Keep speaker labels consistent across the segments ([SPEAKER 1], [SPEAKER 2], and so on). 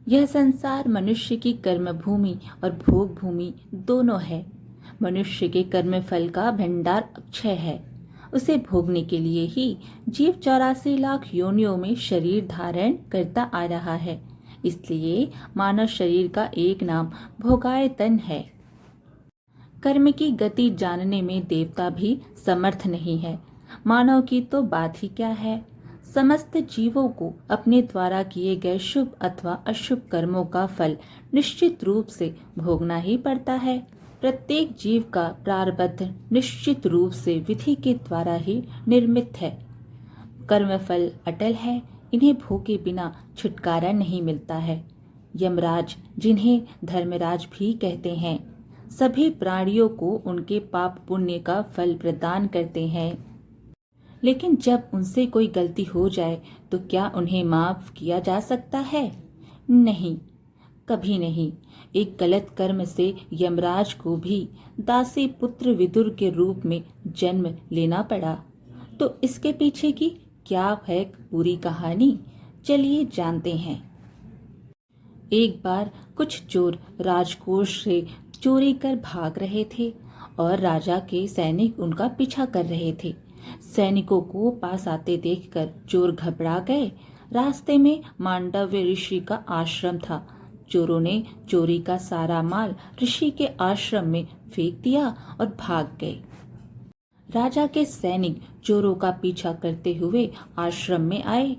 [SPEAKER 1] यह संसार मनुष्य की कर्म भूमि और भोग भूमि दोनों है। मनुष्य के कर्म फल का भंडार अक्षय है। उसे भोगने के लिए ही जीव 84 लाख योनियों में शरीर धारण करता आ रहा है। इसलिए मानव शरीर का एक नाम भोगायतन है। कर्म की गति जानने में देवता भी समर्थ नहीं है। मानव की तो बात ही क्या है। समस्त जीवों को अपने द्वारा किए गए शुभ अथवा अशुभ कर्मों का फल निश्चित रूप से भोगना ही पड़ता है। प्रत्येक जीव का प्रारब्ध निश्चित रूप से विधि के द्वारा ही निर्मित है। कर्म फल अटल है, इन्हें भोगे बिना छुटकारा नहीं मिलता है। यमराज, जिन्हें धर्मराज भी कहते हैं, सभी प्राणियों को उनके पाप पुण्य का फल प्रदान करते हैं। लेकिन जब उनसे कोई गलती हो जाए तो क्या उन्हें माफ किया जा सकता है? नहीं, कभी नहीं। एक गलत कर्म से यमराज को भी दासी पुत्र विदुर के रूप में जन्म लेना पड़ा। तो इसके पीछे की क्या है पूरी कहानी? चलिए जानते हैं। एक बार कुछ चोर राजकोष से चोरी कर भाग रहे थे और राजा के सैनिक उनका पीछा कर रहे थे। सैनिकों को पास आते देखकर चोर घबरा गए। रास्ते में मांडव्य ऋषि का आश्रम था। चोरों ने चोरी का सारा माल ऋषि के आश्रम में फेंक दिया और भाग गए। राजा के सैनिक चोरों का पीछा करते हुए आश्रम में आए।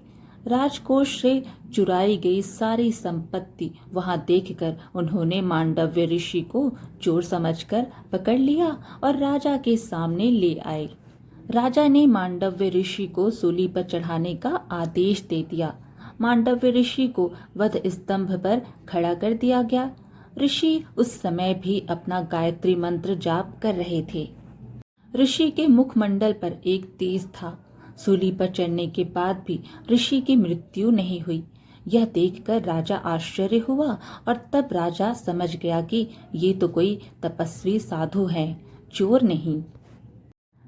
[SPEAKER 1] राजकोष से चुराई गई सारी संपत्ति वहां देखकर उन्होंने मांडव्य ऋषि को चोर समझकर पकड़ लिया और राजा के सामने ले आए। राजा ने मांडव्य ऋषि को सूली पर चढ़ाने का आदेश दे दिया। मांडव्य ऋषि को वध स्तंभ पर खड़ा कर दिया गया। ऋषि उस समय भी अपना गायत्री मंत्र जाप कर रहे थे। ऋषि के मुखमंडल पर एक तेज था। सूली पर चढ़ने के बाद भी ऋषि की मृत्यु नहीं हुई। यह देखकर राजा आश्चर्य हुआ और तब राजा समझ गया कि ये तो कोई तपस्वी साधु है, चोर नहीं।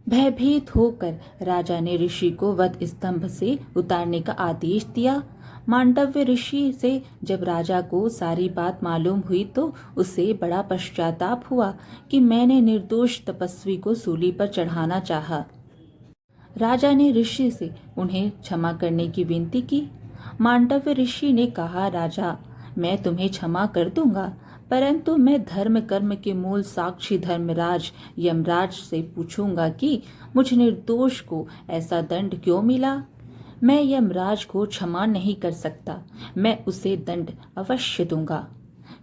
[SPEAKER 1] भयभीत होकर राजा ने ऋषि को वध स्तंभ से उतारने का आदेश दिया। मांडव्य ऋषि से जब राजा को सारी बात मालूम हुई तो उसे बड़ा पश्चाताप हुआ कि मैंने निर्दोष तपस्वी को सूली पर चढ़ाना चाहा। राजा ने ऋषि से उन्हें क्षमा करने की विनती की। मांडव्य ऋषि ने कहा, राजा, मैं तुम्हें क्षमा कर दूंगा, परंतु मैं धर्म कर्म के मूल साक्षी धर्मराज यमराज से पूछूंगा कि मुझ निर्दोष को ऐसा दंड क्यों मिला। मैं यमराज को क्षमा नहीं कर सकता, मैं उसे दंड अवश्य दूंगा।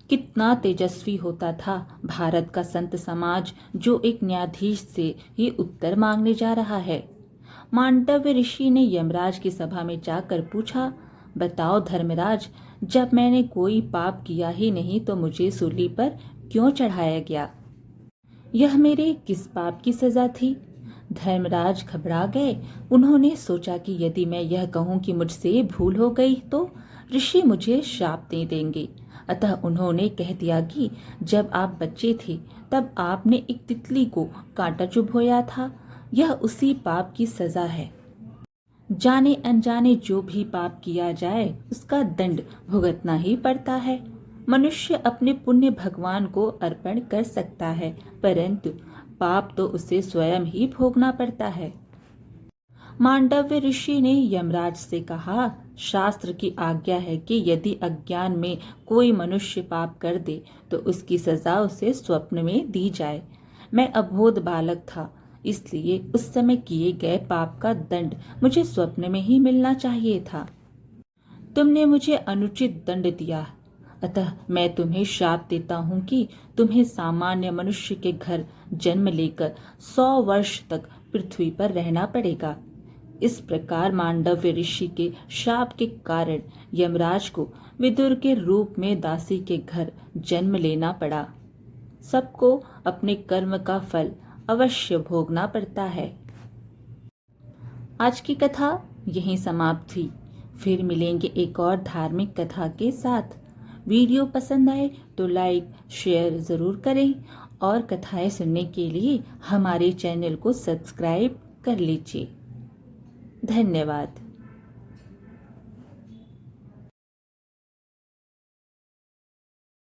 [SPEAKER 1] कितना तेजस्वी होता था भारत का संत समाज, जो एक न्यायाधीश से ही उत्तर मांगने जा रहा है। मांडव्य ऋषि ने यमराज की सभा में जाकर पूछा, बताओ धर्मराज, जब मैंने कोई पाप किया ही नहीं तो मुझे सूली पर क्यों चढ़ाया गया? यह मेरे किस पाप की सजा थी? धर्मराज घबरा गए। उन्होंने सोचा कि यदि मैं यह कहूं कि मुझसे भूल हो गई तो ऋषि मुझे श्राप दे देंगे। अतः उन्होंने कह दिया कि जब आप बच्चे थे तब आपने एक तितली को कांटा चुभोया था, यह उसी पाप की सजा है। जाने अनजाने जो भी पाप किया जाए उसका दंड भुगतना ही पड़ता है। मनुष्य अपने पुण्य भगवान को अर्पण कर सकता है, परंतु पाप तो उसे स्वयं ही भोगना पड़ता है। मांडव्य ऋषि ने यमराज से कहा, शास्त्र की आज्ञा है कि यदि अज्ञान में कोई मनुष्य पाप कर दे तो उसकी सजा उसे स्वप्न में दी जाए। मैं अबोध बालक था, इसलिए उस समय किए गए पाप का दंड मुझे स्वप्न में ही मिलना चाहिए था। तुमने मुझे अनुचित दंड दिया, अतः मैं तुम्हें श्राप देता हूँ कि तुम्हें सामान्य मनुष्य के घर जन्म लेकर 100 वर्ष तक पृथ्वी पर रहना पड़ेगा। इस प्रकार मांडव्य ऋषि के श्राप के कारण यमराज को विदुर के रूप में दासी के घर जन्म लेना पड़ा। सबको अपने कर्म का फल अवश्य भोगना पड़ता है। आज की कथा यहीं समाप्त हुई। फिर मिलेंगे एक और धार्मिक कथा के साथ। वीडियो पसंद आए तो लाइक शेयर जरूर करें और कथाएं सुनने के लिए हमारे चैनल को सब्सक्राइब कर लीजिए। धन्यवाद।